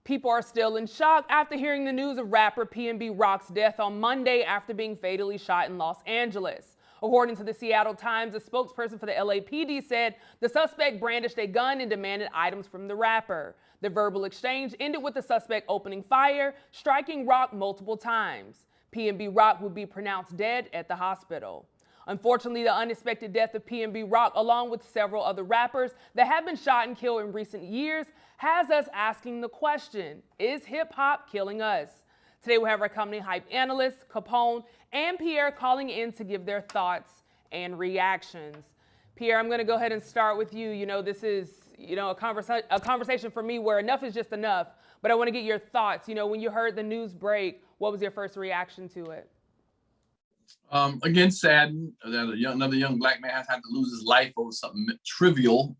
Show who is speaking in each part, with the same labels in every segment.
Speaker 1: People are still in shock after hearing the news of rapper PnB Rock's death on Monday after being fatally shot in Los Angeles. According to the Seattle Times, a spokesperson for the LAPD said the suspect brandished a gun and demanded items from the rapper. The verbal exchange ended with the suspect opening fire, striking Rock multiple times. PnB Rock would be pronounced dead at the hospital. Unfortunately, the unexpected death of PnB Rock, along with several other rappers that have been shot and killed in recent years, has us asking the question, is hip hop killing us? Today we have our company hype analysts, Capone and Pierre, calling in to give their thoughts and reactions. Pierre, I'm going to go ahead and start with you. This is, a conversation for me where enough is just enough, but I want to get your thoughts. When you heard the news break, what was your first reaction to it?
Speaker 2: Again, saddened that another young black man has had to lose his life over something trivial.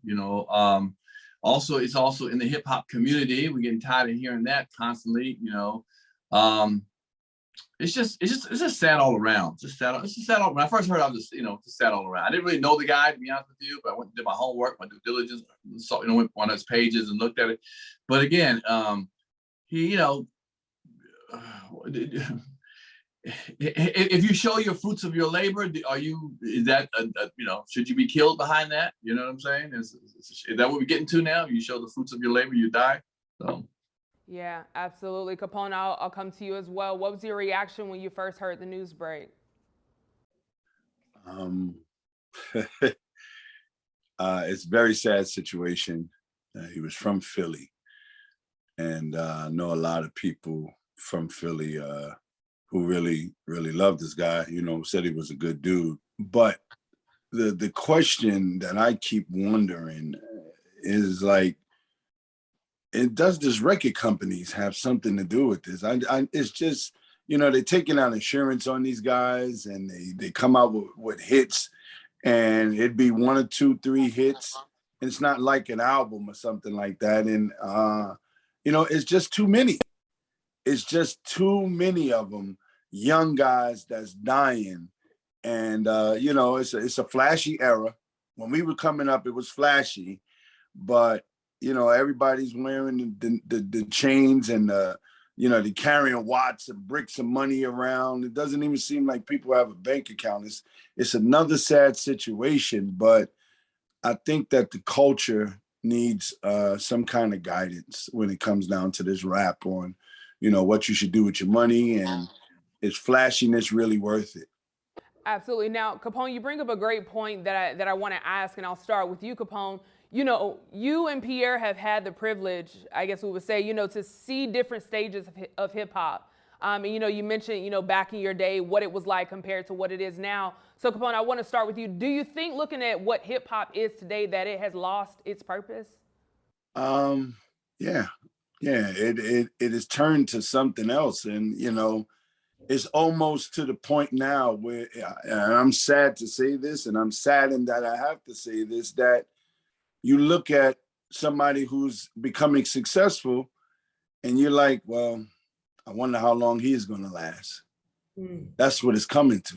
Speaker 2: Also, it's also in the hip hop community. We're getting tired of hearing that constantly. It's just sad all around. It's just sad all. When I first heard, I was just sad all around. I didn't really know the guy, to be honest with you, but I went and did my homework, my due diligence, saw, went on his pages and looked at it. But again, he, if you show your fruits of your labor, should you be killed behind that? You know what I'm saying? Is that what we're getting to now? You show the fruits of your labor, you die. So.
Speaker 1: Yeah, absolutely. Capone, I'll come to you as well. What was your reaction when you first heard the news break?
Speaker 3: It's a very sad situation. He was from Philly, and I know a lot of people from Philly who really loved this guy, said he was a good dude. But the question that I keep wondering is like, does this record companies have something to do with this? It's just, they're taking out insurance on these guys and they come out with hits and it'd be 1 or 2, 3 hits. And it's not like an album or something like that. And, it's just too many. It's just too many of them, young guys that's dying. And, it's a flashy era. When we were coming up, it was flashy, but everybody's wearing the chains and they're carrying watts and bricks of money around. It doesn't even seem like people have a bank account. It's another sad situation, but I think that the culture needs some kind of guidance when it comes down to this rap on, what you should do with your money, and is flashiness really worth it?
Speaker 1: Absolutely. Now, Capone, you bring up a great point that I want to ask, and I'll start with you, Capone. You and Pierre have had the privilege, I guess we would say, to see different stages of hip hop. And, you mentioned, back in your day, what it was like compared to what it is now. So, Capone, I want to start with you. Do you think, looking at what hip hop is today, that it has lost its purpose?
Speaker 3: Yeah. It has turned to something else, and it's almost to the point now where, and I'm sad to say this, and I'm saddened that I have to say this, that you look at somebody who's becoming successful and you're like, well, I wonder how long he's going to last. That's what it's coming to.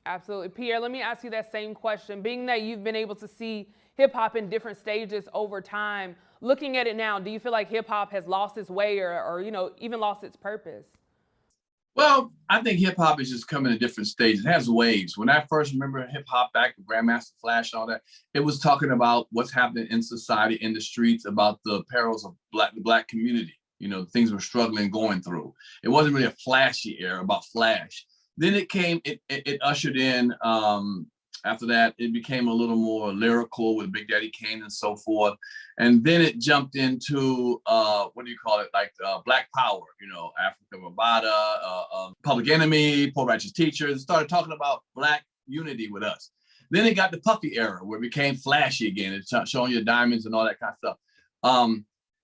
Speaker 1: Absolutely. Pierre, let me ask you that same question. Being that you've been able to see hip hop in different stages over time, looking at it now, do you feel like hip hop has lost its way or even lost its purpose?
Speaker 2: Well, I think hip hop is just coming in different stages. It has waves. When I first remember hip hop back with Grandmaster Flash and all that, it was talking about what's happening in society, in the streets, about the perils of the black community. Things we're struggling, going through. It wasn't really a flashy era about flash. Then it ushered in, after that, it became a little more lyrical with Big Daddy Kane and so forth. And then it jumped into, like Black Power, Africa Bambaataa, Public Enemy, Poor Righteous Teachers, started talking about Black unity with us. Then it got the Puffy era where it became flashy again. It's showing you diamonds and all that kind of stuff.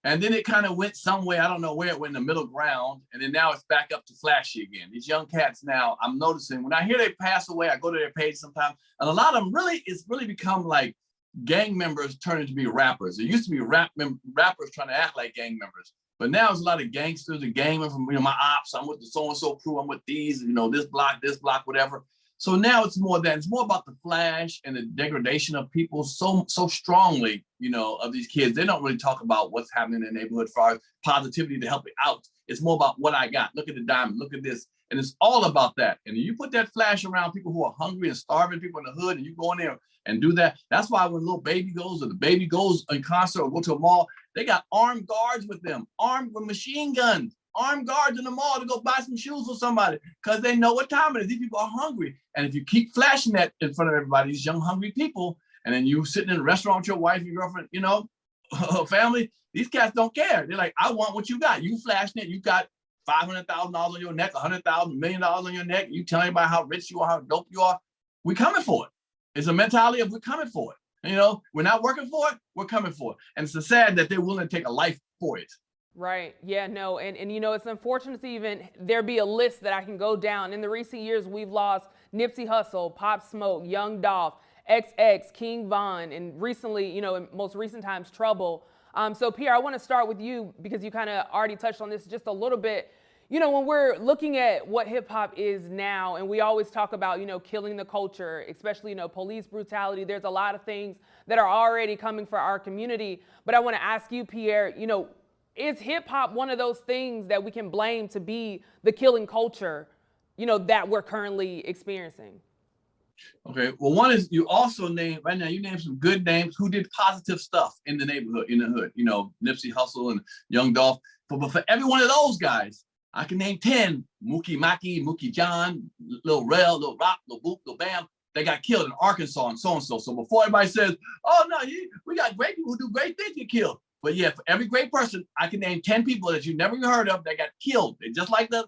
Speaker 2: And then it kind of went somewhere, I don't know where it went, in the middle ground. And then now it's back up to flashy again. These young cats now, I'm noticing when I hear they pass away, I go to their page sometimes, and a lot of them it's really become like gang members turning to be rappers. It used to be rappers trying to act like gang members. But now it's a lot of gangsters and gang members from, my ops. I'm with the so-and-so crew. I'm with these, this block, whatever. So now it's more than, it's more about the flash and the degradation of people so strongly, you know, of these kids. They don't really talk about what's happening in the neighborhood as far as positivity to help it out. It's more about what I got. Look at the diamond, look at this. And it's all about that. And you put that flash around people who are hungry and starving, people in the hood, and you go in there and do that. That's why when little baby goes, or the baby goes in concert or go to a mall, they got armed guards with them, armed with machine guns, armed guards in the mall to go buy some shoes for somebody, because they know what time it is. These people are hungry. And if you keep flashing that in front of everybody, these young hungry people, and then you sitting in a restaurant with your wife, your girlfriend, you know, family, these cats don't care. They're like, I want what you got. You flashing it, you got $500,000 on your neck, $100,000, $1 million on your neck. You telling everybody how rich you are, how dope you are. We're coming for it. It's a mentality of we're coming for it. You know, we're not working for it, we're coming for it. And it's sad that they're willing to take a life for it.
Speaker 1: Right. Yeah, no. And you know, it's unfortunate to even there be a list that I can go down. In the recent years, we've lost Nipsey Hussle, Pop Smoke, Young Dolph, XX, King Von, and recently, you know, in most recent times, Trouble. So Pierre, I want to start with you because you kind of already touched on this just a little bit. You know, when we're looking at what hip hop is now, and we always talk about, you know, killing the culture, especially, you know, police brutality, there's a lot of things that are already coming for our community. But I want to ask you, Pierre, you know, is hip hop one of those things that we can blame to be the killing culture, you know, that we're currently experiencing?
Speaker 2: Okay, well, one is you also named, right now you named some good names who did positive stuff in the neighborhood, in the hood, you know, Nipsey Hussle and Young Dolph. But for every one of those guys, I can name 10, Mookie Maki, Mookie John, Lil Rel, Lil Rock, Lil Boop, Lil Bam, they got killed in Arkansas and so. So before everybody says, oh no, we got great people who do great things get killed. But yeah, for every great person, I can name 10 people that you never even heard of that got killed. They just like the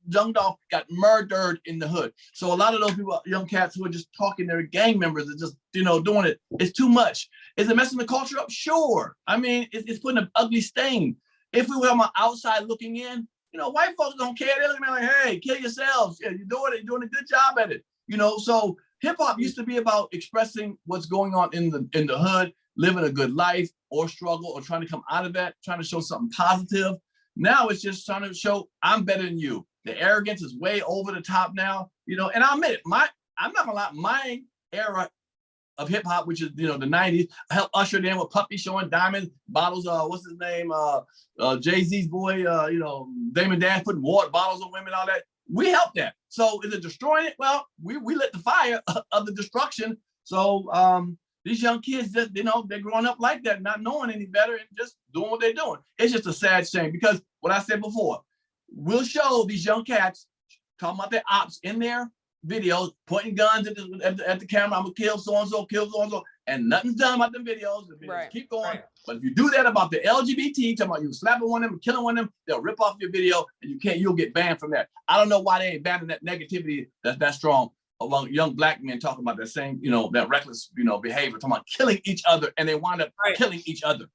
Speaker 2: Young Dolph got murdered in the hood. So a lot of those people, young cats who are just talking, they're gang members and just, you know, doing it. It's too much. Is it messing the culture up? Sure. I mean, it's putting an ugly stain. If we were on the outside looking in, you know, white folks don't care. They're looking at me like, hey, kill yourselves. Yeah, you're doing a good job at it. You know, so hip hop used to be about expressing what's going on in the hood, living a good life or struggle or trying to come out of that, trying to show something positive. Now it's just trying to show I'm better than you. The arrogance is way over the top now, you know, and I'll admit it, I'm not gonna lie, my era of hip hop, which is, you know, the 90s, I helped usher in with Puppy showing diamonds, bottles, what's his name, Jay-Z's boy, you know, Damon Dash putting water bottles on women, all that. We helped that. So is it destroying it? Well, we lit the fire of the destruction. So these young kids, just, you know, they're growing up like that, not knowing any better and just doing what they're doing. It's just a sad shame because what I said before, we'll show these young cats talking about their ops in their videos, pointing guns at the camera. I'm gonna kill so-and-so, and nothing's done about them videos. The videos
Speaker 1: Right.
Speaker 2: keep going. Right. But if you do that about the LGBT, talking about you slapping one of them, killing one of them, they'll rip off your video and you'll get banned from that. I don't know why they ain't banning that negativity that's that strong among young black men talking about that same, you know, that reckless, you know, behavior, talking about killing each other, and they wind up killing each other.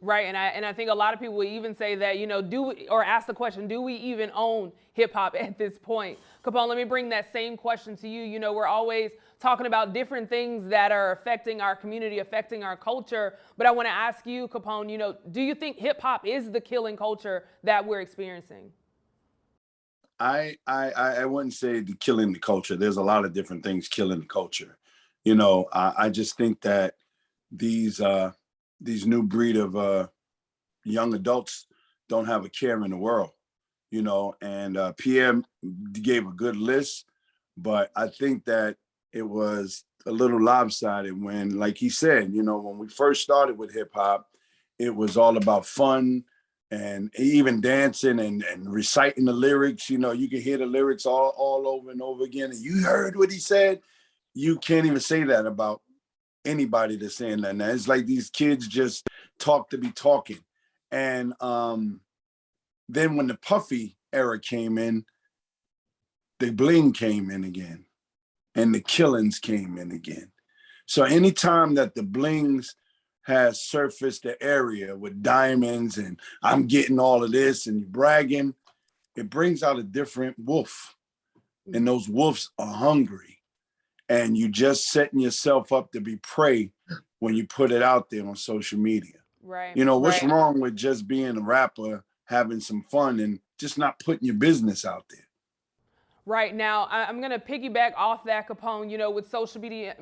Speaker 1: Right, and I think a lot of people would even say that, you know, or ask the question, do we even own hip hop at this point? Capone, let me bring that same question to you. You know, we're always talking about different things that are affecting our community, affecting our culture, but I want to ask you, Capone, you know, do you think hip hop is the killing culture that we're experiencing?
Speaker 3: I wouldn't say the killing the culture. There's a lot of different things killing the culture. You know, I just think that these new breed of young adults don't have a care in the world, you know, and PM gave a good list, but I think that it was a little lopsided when, like he said, you know, when we first started with hip hop, it was all about fun and even dancing and reciting the lyrics. You know, you can hear the lyrics all over and over again. And you heard what he said. You can't even say that about anybody that's saying that now. It's like these kids just talk to be talking. And then when the Puffy era came in, the bling came in again and the killings came in again. So anytime that the blings has surfaced the area with diamonds and I'm getting all of this and bragging, it brings out a different wolf. And those wolves are hungry. And you just setting yourself up to be prey when you put it out there on social media.
Speaker 1: Right.
Speaker 3: You know, what's wrong with just being a rapper, having some fun and just not putting your business out there?
Speaker 1: Right now, I'm gonna piggyback off that, Capone. You know, with social media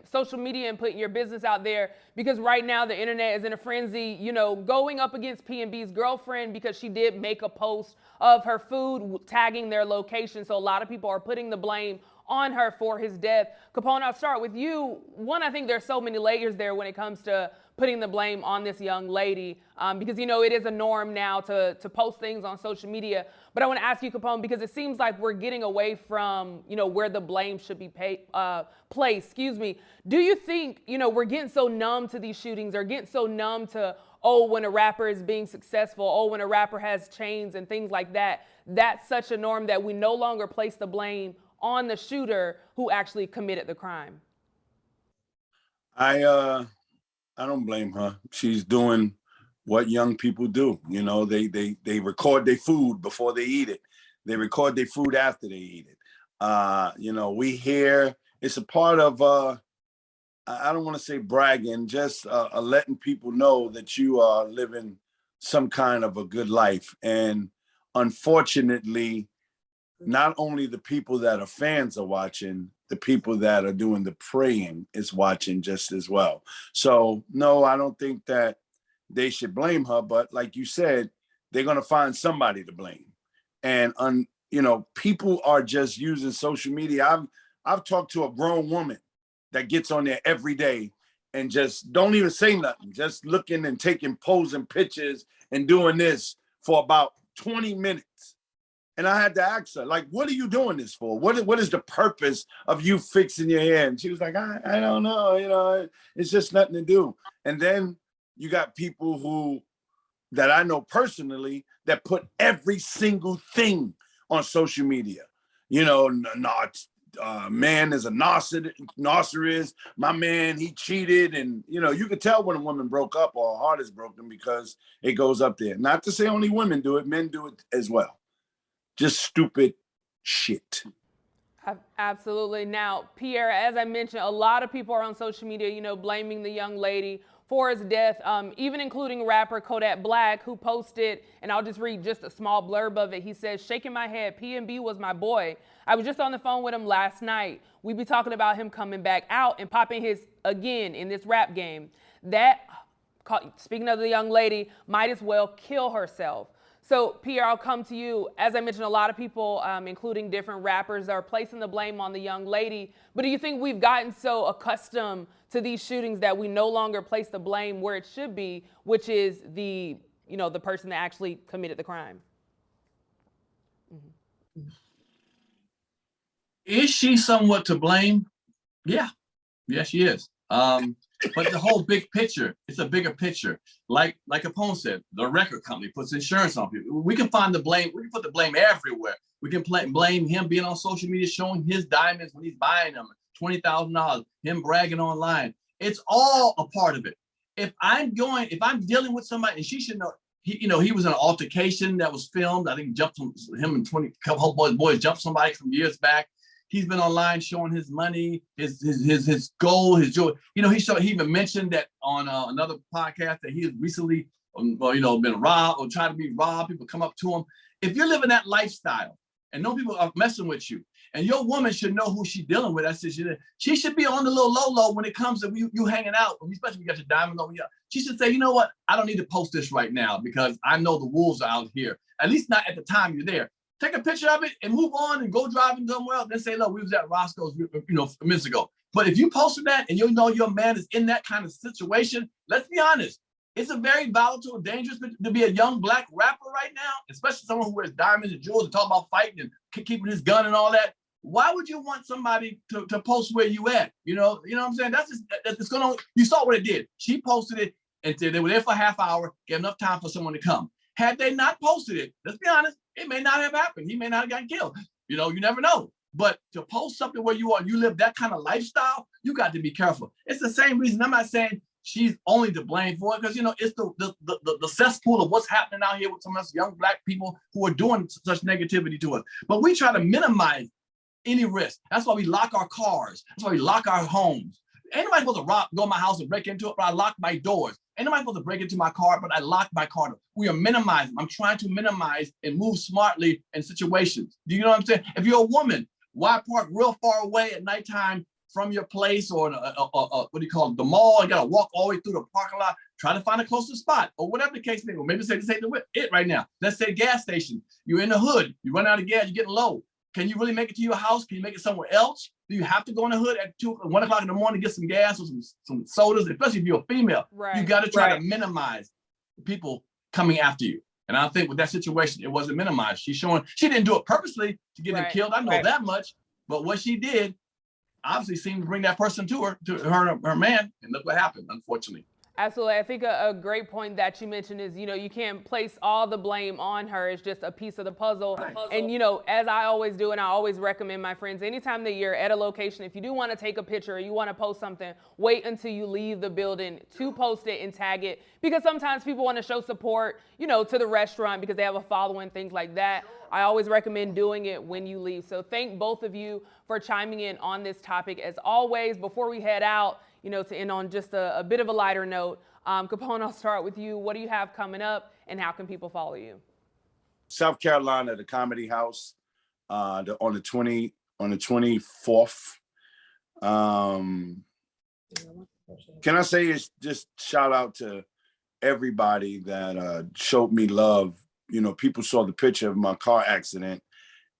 Speaker 1: and putting your business out there, because right now the internet is in a frenzy. You know, going up against PnB's girlfriend because she did make a post of her food tagging their location. So a lot of people are putting the blame on her for his death. Capone, I'll start with you. One, I think there's so many layers there when it comes to putting the blame on this young lady, because, you know, it is a norm now to post things on social media. But I want to ask you, Capone, because it seems like we're getting away from, you know, where the blame should be placed. Excuse me. Do you think, you know, we're getting so numb to these shootings, or getting so numb to, oh, when a rapper is being successful, oh, when a rapper has chains and things like that, that's such a norm that we no longer place the blame on the shooter who actually committed the crime?
Speaker 3: I don't blame her. She's doing what young people do. You know, they record their food before they eat it. They record their food after they eat it. You know, we hear it's a part of I don't want to say bragging, just letting people know that you are living some kind of a good life. And unfortunately, not only the people that are fans are watching, the people that are doing the praying is watching just as well. So no, I don't think that they should blame her, but like you said, they're going to find somebody to blame. And you know, people are just using social media. I've talked to a grown woman that gets on there every day and just don't even say nothing, just looking and taking posing pictures and doing this for about 20 minutes. And I had to ask her, like, what are you doing this for? What is the purpose of you fixing your hair? And she was like, I don't know, you know, it's just nothing to do. And then you got people who that I know personally that put every single thing on social media. You know, man is a narcissist. My man, he cheated. And, you know, you could tell when a woman broke up or her heart is broken because it goes up there. Not to say only women do it, men do it as well. Just stupid shit.
Speaker 1: Absolutely. Now, Pierre, as I mentioned, a lot of people are on social media, you know, blaming the young lady for his death, even including rapper Kodak Black, who posted, and I'll just read just a small blurb of it. He says, shaking my head, PnB was my boy. I was just on the phone with him last night. We be talking about him coming back out and popping his again in this rap game. That, speaking of the young lady, might as well kill herself. So, Pierre, I'll come to you. As I mentioned, a lot of people, including different rappers, are placing the blame on the young lady. But do you think we've gotten so accustomed to these shootings that we no longer place the blame where it should be, which is the, you know, the person that actually committed the crime?
Speaker 2: Mm-hmm. Is she somewhat to blame? Yeah, she is. But the whole big picture, it's a bigger picture. Like Capone said, the record company puts insurance on people. We can find the blame. We can put the blame everywhere. We can blame him being on social media, showing his diamonds when he's buying them, $20,000, him bragging online. It's all a part of it. If I'm dealing with somebody, and she should know, he was in an altercation that was filmed. I think him and 20 couple boys jumped somebody from years back. He's been online showing his money, his gold, his joy. You know, he even mentioned that on another podcast that he has recently, been robbed or tried to be robbed. People come up to him. If you're living that lifestyle and no people are messing with you, and your woman should know who she's dealing with. I said she should be on the little low when it comes to you hanging out, especially when you got your diamonds on you. She should say, you know what? I don't need to post this right now because I know the wolves are out here. At least not at the time you're there. Take a picture of it and move on and go driving somewhere else. Then say, look, we was at Roscoe's, minutes ago. But if you posted that and you know your man is in that kind of situation, let's be honest. It's a very volatile, dangerous to be a young black rapper right now, especially someone who wears diamonds and jewels and talk about fighting and keeping his gun and all that. Why would you want somebody to post where you at? You know what I'm saying? You saw what it did. She posted it and they were there for a half hour, gave enough time for someone to come. Had they not posted it, let's be honest, it may not have happened. He may not have gotten killed. You know, you never know. But to post something where you are, you live that kind of lifestyle, you got to be careful. It's the same reason. I'm not saying she's only to blame for it because, it's the cesspool of what's happening out here with some of us young black people who are doing such negativity to us. But we try to minimize any risk. That's why we lock our cars. That's why we lock our homes. Ain't nobody supposed to go in my house and break into it, but I lock my doors. Ain't nobody supposed to break into my car, but I lock my car. We are minimizing. I'm trying to minimize and move smartly in situations. Do you know what I'm saying? If you're a woman, Why park real far away at nighttime from your place or what do you call it, the mall? You gotta walk all the way through the parking lot, try to find a closer spot or whatever the case may be. Or maybe say this ain't it right now. Let's say gas station. You're in the hood. You run out of gas. You're getting low. Can you really make it to your house? Can you make it somewhere else? Do you have to go in the hood at 1 o'clock in the morning to get some gas or some sodas? Especially if you're a female, you got to try to minimize people coming after you. And I think with that situation, it wasn't minimized. She didn't do it purposely to get them killed. I know that much. But what she did obviously seemed to bring that person to her man. And look what happened, unfortunately.
Speaker 1: Absolutely. I think a great point that you mentioned is, you can't place all the blame on her. It's just a piece of the puzzle. Right. And, as I always do, and I always recommend my friends, anytime that you're at a location, if you do want to take a picture or you want to post something, wait until you leave the building to post it and tag it. Because sometimes people want to show support, to the restaurant because they have a following, things like that. I always recommend doing it when you leave. So thank both of you for chiming in on this topic. As always, before we head out, to end on just a bit of a lighter note, Capone, I'll start with you. What do you have coming up and how can people follow you?
Speaker 3: South Carolina, the Comedy House, on the 24th. Can I say it's just shout out to everybody that showed me love. People saw the picture of my car accident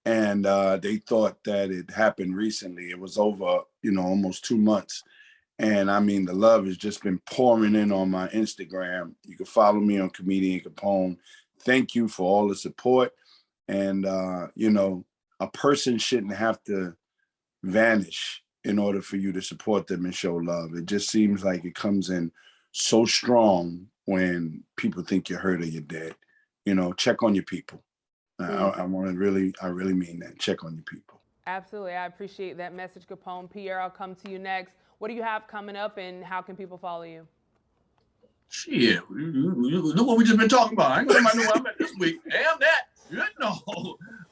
Speaker 3: and they thought that it happened recently. It was over, almost 2 months. And I mean, the love has just been pouring in on my Instagram. You can follow me on Comedian Capone. Thank you for all the support. And, a person shouldn't have to vanish in order for you to support them and show love. It just seems like it comes in so strong when people think you're hurt or you're dead. Check on your people. I really mean that. Check on your people.
Speaker 1: Absolutely. I appreciate that message, Capone. Pierre, I'll come to you next. What do you have coming up and how can people follow you?
Speaker 2: Shit, look what we just been talking about. I ain't gonna know what I'm at this week. Damn that.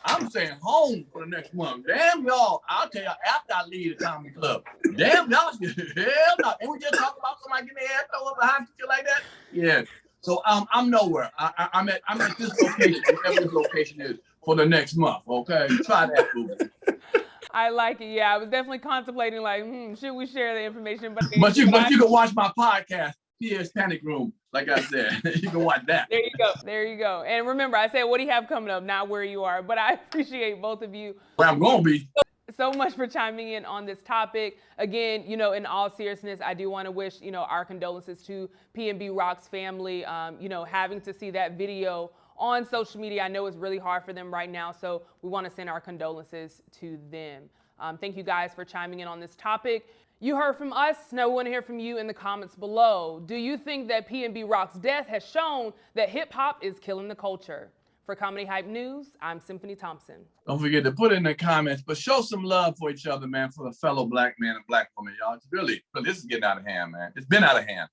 Speaker 2: I'm staying home for the next month. Damn y'all. I'll tell y'all after I leave the comedy club. Damn y'all. Hell no. And we just talk about somebody getting their ass thrown up behind you like that. Yeah. So I'm nowhere. I'm at this location, whatever this location is, for the next month. Okay. Try that, boo.
Speaker 1: I like it. Yeah, I was definitely contemplating should we share the information?
Speaker 2: But you can watch my podcast, Pierre's Panic Room. Like I said, you can watch that.
Speaker 1: There you go. There you go. And remember, I said, what do you have coming up? Not where you are. But I appreciate both of you.
Speaker 2: Where I'm going to be.
Speaker 1: So much for chiming in on this topic. Again, in all seriousness, I do want to wish, our condolences to PnB Rock's family. Having to see that video on social media, I know it's really hard for them right now, so we want to send our condolences to them. Thank you guys for chiming in on this topic. You heard from us, now we want to hear from you in the comments below. Do you think that PnB Rock's death has shown that hip hop is killing the culture? For Comedy Hype News, I'm Symphony Thompson.
Speaker 2: Don't forget to put in the comments, but show some love for each other, man, for the fellow black man and black woman, y'all. It's really, this is getting out of hand, man. It's been out of hand.